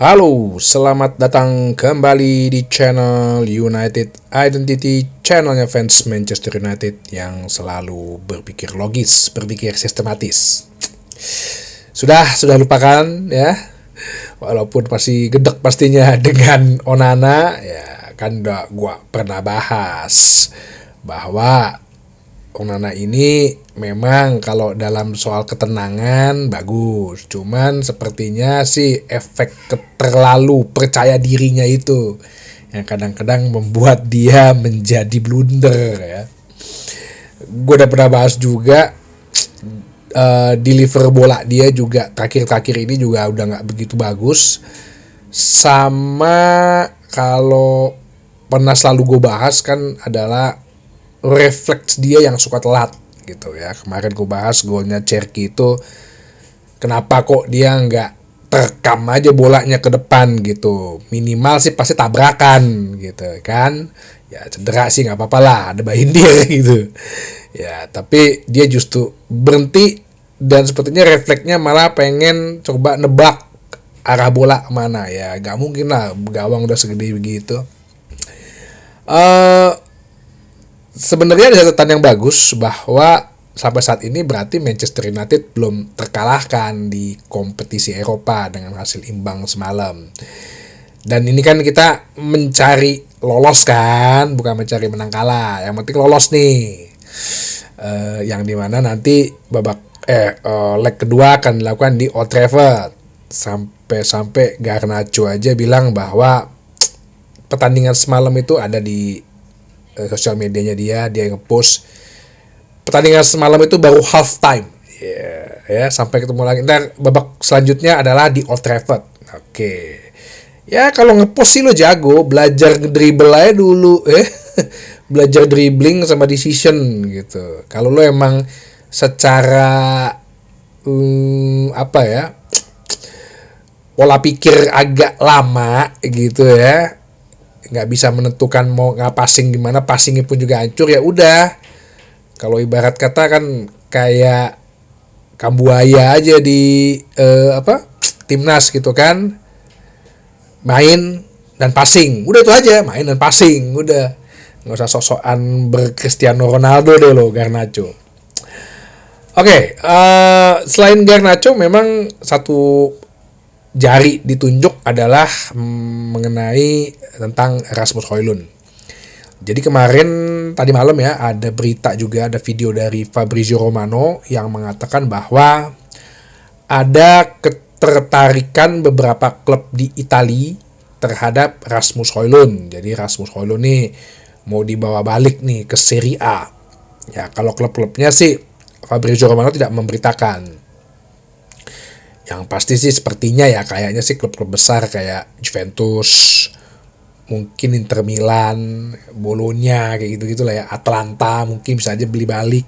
Halo, selamat datang kembali di channel United Identity, channelnya fans Manchester United yang selalu berpikir logis, berpikir sistematis. Sudah lupakan ya, walaupun masih gedek pastinya dengan Onana ya, kan udah gua pernah bahas bahwa Onana ini memang kalau dalam soal ketenangan bagus, cuman sepertinya sih efek terlalu percaya dirinya itu yang kadang-kadang membuat dia menjadi blunder ya. Gue udah pernah bahas juga, deliver bola dia juga terakhir-terakhir ini juga udah nggak begitu bagus. Sama kalau pernah selalu gue bahas kan adalah refleks dia yang suka telat gitu ya. Kemarin gue bahas golnya Cherki itu kenapa kok dia nggak terekam aja bolanya ke depan gitu, minimal sih pasti tabrakan gitu kan. Ya cedera sih nggak apa-apa lah, ada Bahindir gitu ya, tapi dia justru berhenti dan sepertinya refleksnya malah pengen coba nebak arah bola kemana. Ya nggak mungkin lah, gawang udah segede begitu. Sebenarnya ada catatan yang bagus bahwa sampai saat ini berarti Manchester United belum terkalahkan di kompetisi Eropa dengan hasil imbang semalam. Dan ini kan kita mencari lolos kan, bukan mencari menang kalah. Yang penting lolos nih. Yang dimana nanti leg kedua akan dilakukan di Old Trafford. Sampai Garnacho aja bilang bahwa pertandingan semalam itu ada di sosial medianya dia ngepost pertandingan semalam itu baru half time ya, sampai ketemu lagi ntar babak selanjutnya adalah di Old Trafford. Oke. Ya kalau ngepost sih lo jago, belajar dribble aja dulu belajar dribbling sama decision gitu. Kalau lo emang secara apa ya, pola pikir agak lama gitu ya, nggak bisa menentukan mau passing gimana, passingnya pun juga hancur, ya udah. Kalau ibarat kata kan kayak Kambuaya aja di timnas gitu kan, main dan passing, udah itu aja, main dan passing, udah nggak usah sok-sokan berCristiano Ronaldo deh lo, Garnacho. Oke, selain Garnacho memang satu jari ditunjuk adalah mengenai tentang Rasmus Højlund. Jadi kemarin tadi malam ya ada berita juga, ada video dari Fabrizio Romano yang mengatakan bahwa ada ketertarikan beberapa klub di Italia terhadap Rasmus Højlund. Jadi Rasmus Højlund nih mau dibawa balik nih ke Serie A. Ya kalau klub-klubnya sih Fabrizio Romano tidak memberitakan. Yang pasti sih sepertinya ya kayaknya sih klub-klub besar kayak Juventus, mungkin Inter Milan, Bologna kayak gitu-gitu lah ya, Atlanta mungkin bisa aja beli balik,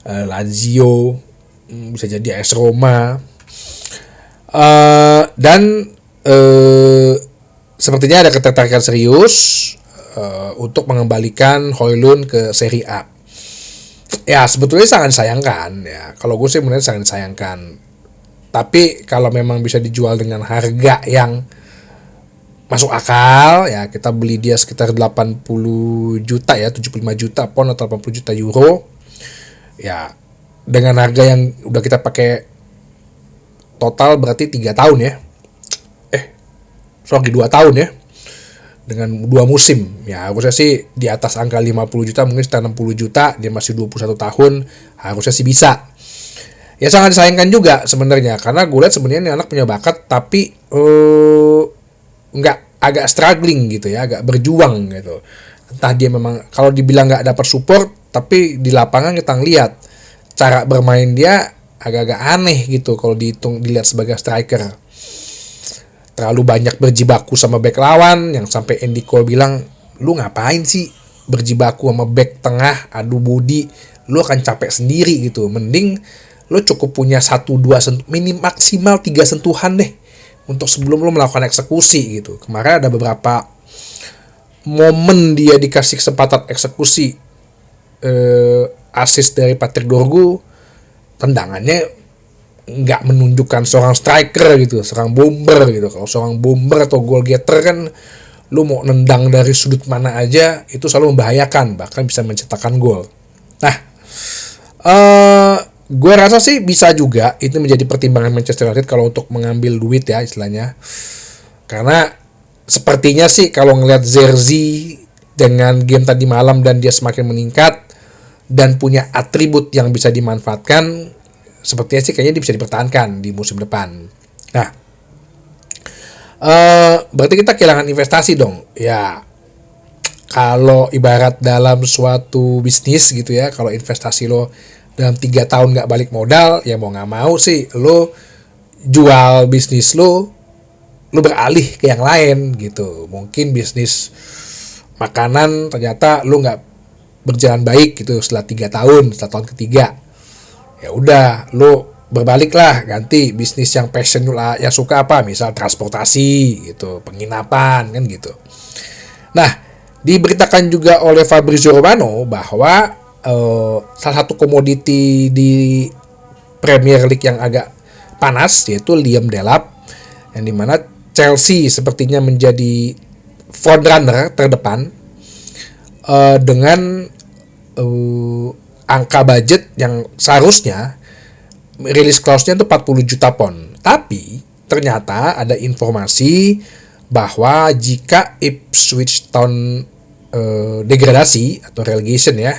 Lazio bisa jadi AS Roma, dan sepertinya ada ketertarikan serius untuk mengembalikan Højlund ke Serie A. Ya sebetulnya sangat disayangkan ya, kalau gue sih menurut sangat disayangkan. Tapi kalau memang bisa dijual dengan harga yang masuk akal ya, kita beli dia sekitar 80 juta ya, 75 juta pound atau 80 juta euro ya, dengan harga yang udah kita pakai total berarti 3 tahun ya, 2 tahun ya, dengan 2 musim ya, harusnya sih di atas angka 50 juta, mungkin sekitar 60 juta, dia masih 21 tahun, harusnya sih bisa. Ya sangat disayangkan juga sebenarnya, karena gue lihat sebenarnya ini anak punya bakat, tapi nggak, agak struggling gitu ya, agak berjuang gitu. Entah dia memang, kalau dibilang nggak dapat support, tapi di lapangan kita ngeliat cara bermain dia agak-agak aneh gitu kalau dilihat sebagai striker. Terlalu banyak berjibaku sama back lawan, yang sampai Andy Cole bilang, lu ngapain sih berjibaku sama back tengah, adu body, lu akan capek sendiri gitu. Mending lo cukup punya 1-2 maksimal 3 sentuhan deh untuk sebelum lo melakukan eksekusi gitu. Kemarin ada beberapa momen dia dikasih kesempatan eksekusi, assist dari Patrick Dorgu, tendangannya nggak menunjukkan seorang striker gitu, seorang bomber gitu. Kalau seorang bomber atau goal getter kan lu mau nendang dari sudut mana aja itu selalu membahayakan, bahkan bisa menciptakan gol. Nah, gue rasa sih bisa juga itu menjadi pertimbangan Manchester United kalau untuk mengambil duit ya istilahnya. Karena sepertinya sih kalau ngelihat Zerzi dengan game tadi malam dan dia semakin meningkat dan punya atribut yang bisa dimanfaatkan, sepertinya sih kayaknya dia bisa dipertahankan di musim depan. Nah, berarti kita kehilangan investasi dong. Ya, kalau ibarat dalam suatu bisnis gitu ya, kalau investasi lo dalam 3 tahun nggak balik modal, ya mau nggak mau sih lo jual bisnis lo beralih ke yang lain gitu. Mungkin bisnis makanan ternyata lo nggak berjalan baik gitu setelah 3 tahun, setelah tahun ketiga. Ya udah, lo berbalik lah, ganti bisnis yang passion lo, yang suka apa, misal transportasi gitu, penginapan kan gitu. Nah, diberitakan juga oleh Fabrizio Romano bahwa salah satu komoditi di Premier League yang agak panas yaitu Liam Delap, yang dimana Chelsea sepertinya menjadi frontrunner terdepan dengan angka budget yang seharusnya rilis clause-nya itu 40 juta pound. Tapi ternyata ada informasi bahwa jika Ipswich Town degradasi atau relegation ya,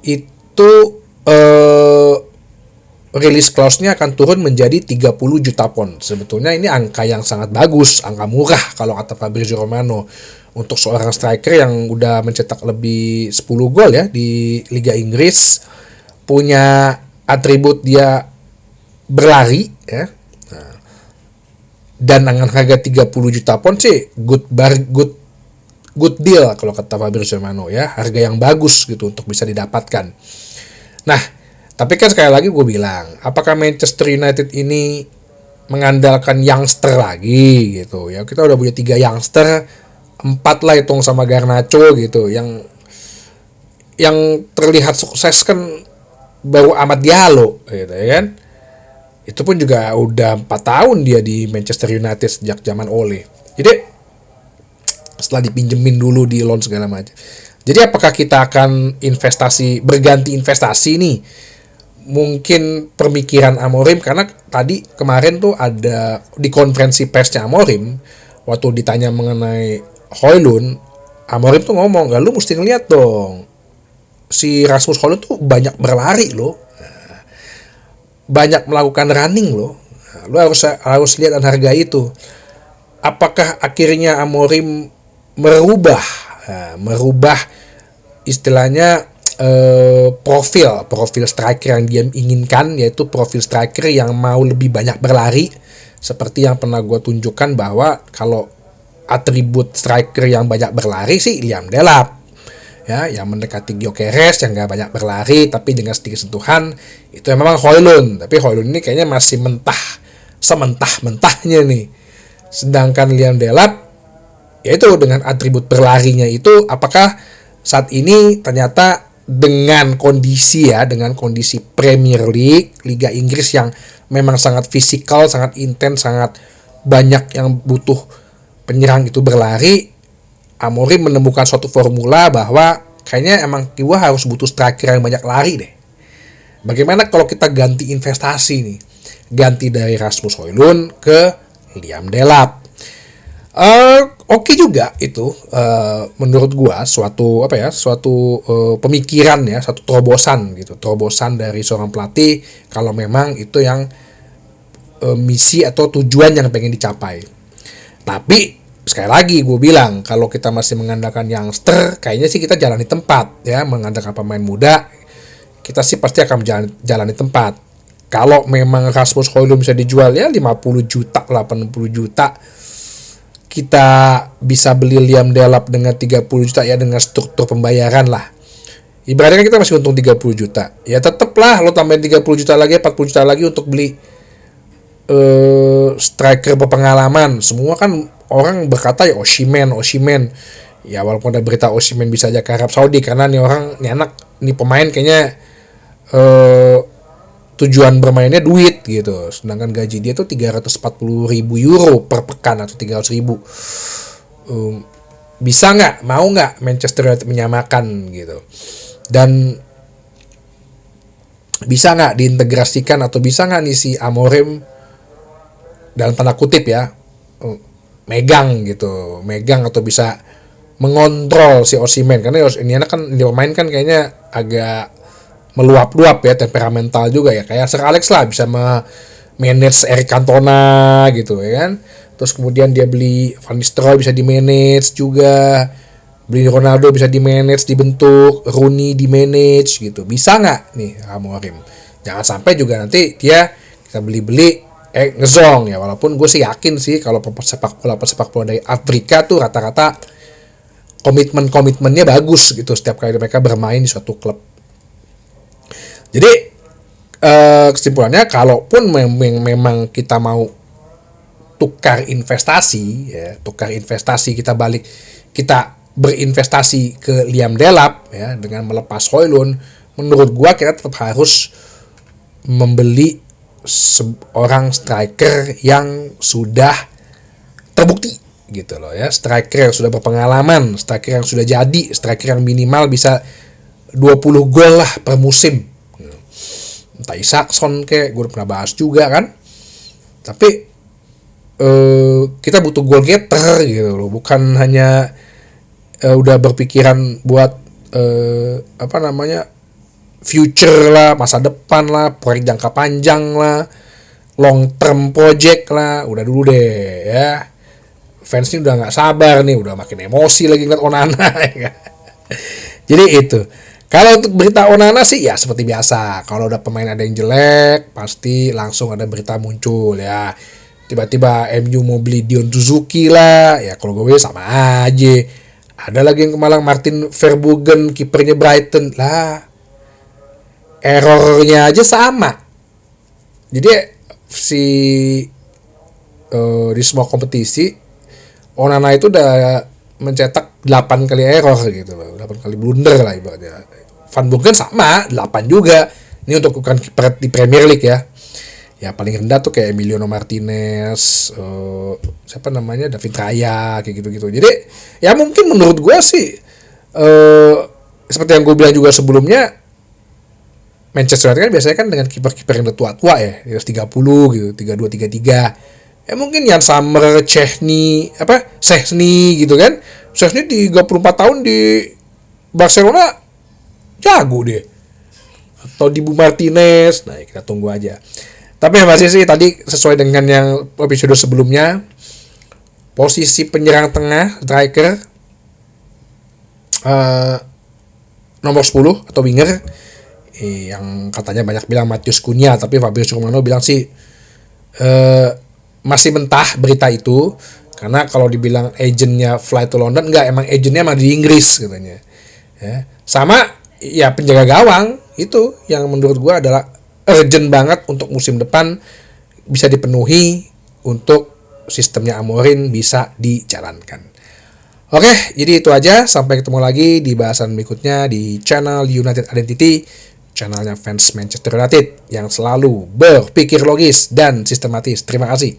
itu release clause-nya akan turun menjadi 30 juta pound. Sebetulnya ini angka yang sangat bagus, angka murah kalau kata Fabrizio Romano untuk seorang striker yang udah mencetak lebih 10 gol ya di Liga Inggris, punya atribut dia berlari ya. Nah, dan dengan harga 30 juta pound sih good deal kalau kata Fabrizio Romano ya, harga yang bagus gitu untuk bisa didapatkan. Nah, tapi kan sekali lagi gue bilang, apakah Manchester United ini mengandalkan youngster lagi gitu ya? Kita udah punya 3 youngster, 4 lah hitung sama Garnacho gitu, yang terlihat sukses kan baru Amad Diallo gitu ya kan. Itu pun juga udah 4 tahun dia di Manchester United sejak zaman Ole. Jadi setelah dipinjemin dulu di loan segala macam. Jadi apakah kita akan berganti investasi nih? Mungkin pemikiran Amorim, karena tadi kemarin tuh ada di konferensi persnya Amorim waktu ditanya mengenai Højlund, Amorim tuh ngomong, "Gak, lu mesti ngeliat dong. Si Rasmus Højlund tuh banyak berlari loh. Banyak melakukan running loh. Lu harus lihat dan hargai itu." Apakah akhirnya Amorim merubah istilahnya profil striker yang dia inginkan, yaitu profil striker yang mau lebih banyak berlari, seperti yang pernah gue tunjukkan bahwa kalau atribut striker yang banyak berlari sih Liam Delap ya, yang mendekati Gyökeres yang gak banyak berlari tapi dengan sedikit sentuhan itu memang Højlund. Tapi Højlund ini kayaknya masih sementah-mentahnya nih, sedangkan Liam Delap yaitu dengan atribut berlarinya itu, apakah saat ini ternyata dengan kondisi Premier League, Liga Inggris yang memang sangat fisikal, sangat intens, sangat banyak yang butuh penyerang itu berlari, Amorim menemukan suatu formula bahwa kayaknya emang kita harus butuh striker yang banyak lari deh. Bagaimana kalau kita ganti investasi nih, ganti dari Rasmus Højlund ke Liam Delap? Oke juga itu, menurut gua suatu pemikiran ya, suatu terobosan dari seorang pelatih kalau memang itu yang misi atau tujuan yang pengen dicapai. Tapi sekali lagi gue bilang, kalau kita masih mengandalkan youngster, kayaknya sih kita jalani tempat ya, mengandalkan pemain muda, kita sih pasti akan jalani tempat. Kalau memang Rasmus Højlund bisa dijual ya 50 juta, 80 juta, kita bisa beli Liam Delap dengan 30 juta ya, dengan struktur pembayaran lah. Ibaratnya kita masih untung 30 juta. Ya tetep lah lo tambahin 30 juta lagi, 40 juta lagi untuk beli striker berpengalaman. Semua kan orang berkata ya Osimhen. Ya walaupun ada berita Osimhen bisa aja ke Arab Saudi, karena nih pemain kayaknya tujuan bermainnya duit gitu. Sedangkan gaji dia tuh 340.000 euro per pekan atau 300.000. Bisa nggak, mau nggak Manchester United menyamakan gitu, dan bisa nggak diintegrasikan, atau bisa nggak nih si Amorim dalam tanda kutip ya megang atau bisa mengontrol si Osimhen, karena ini anak kan dia pemain kan kayaknya agak meluap-luap ya, temperamental juga ya, kayak Sir Alex lah, bisa manage Eric Cantona gitu ya kan. Terus kemudian dia beli Van Nistelrooy, bisa di manage juga, beli Ronaldo bisa di manage, dibentuk, Rooney di manage gitu. Bisa nggak nih Amorim? Jangan sampai juga nanti dia kita beli ngezong ya. Walaupun gue sih yakin sih kalau pesepak bola dari Afrika tuh rata-rata komitmennya bagus gitu setiap kali mereka bermain di suatu klub. Jadi kesimpulannya, kalaupun memang kita mau tukar investasi kita berinvestasi ke Liam Delap ya dengan melepas Højlund, menurut gua kita tetap harus membeli seorang striker yang sudah terbukti gitu loh ya, striker yang sudah berpengalaman, striker yang sudah jadi, striker yang minimal bisa 20 gol lah per musim. Entah Isaacson kayak gue udah pernah bahas juga kan. Tapi kita butuh goal getter gitu loh, bukan hanya udah berpikiran buat future lah, masa depan lah, proyek jangka panjang lah, long term project lah. Udah dulu deh ya, fans ini udah nggak sabar nih, udah makin emosi lagi ngeliat Onana ya. Jadi itu. Kalau untuk berita Onana sih ya seperti biasa, kalau udah pemain ada yang jelek pasti langsung ada berita muncul ya. Tiba-tiba MU mau beli Dion Suzuki lah ya, kalau gue sama aja. Ada lagi yang kemalang Martin Verbruggen, kipernya Brighton lah, errornya aja sama. Jadi di semua kompetisi Onana itu udah mencetak 8 kali error gitu loh, 8 kali blunder lah ibaratnya. Van Bruggen sama 8 juga. Ini untuk bukan kiper di Premier League ya. Ya paling rendah tuh kayak Emiliano Martinez, David Raya kayak gitu-gitu. Jadi ya mungkin menurut gue sih seperti yang gue bilang juga sebelumnya, Manchester United kan biasanya kan dengan kiper-kiper yang udah tua-tua ya, di atas 30 gitu, 32, 33. Ya mungkin Jan Sommer, Szczęsny gitu kan. Szczęsny 34 tahun di Barcelona jago deh. Atau Dibu Martinez. Nah, kita tunggu aja. Tapi yang pasti sih tadi sesuai dengan yang episode sebelumnya, posisi penyerang tengah striker nomor 10 atau winger yang katanya banyak bilang Matheus Cunha, tapi Fabrizio Romano bilang sih masih mentah berita itu, karena kalau dibilang agentnya fly to London, enggak, emang agentnya emang di Inggris katanya ya. Sama ya penjaga gawang itu yang menurut gue adalah urgent banget untuk musim depan bisa dipenuhi untuk sistemnya Amorim bisa dijalankan. Oke, jadi itu aja. Sampai ketemu lagi di bahasan berikutnya di channel United Identity, channelnya fans Manchester United yang selalu berpikir logis dan sistematis. Terima kasih.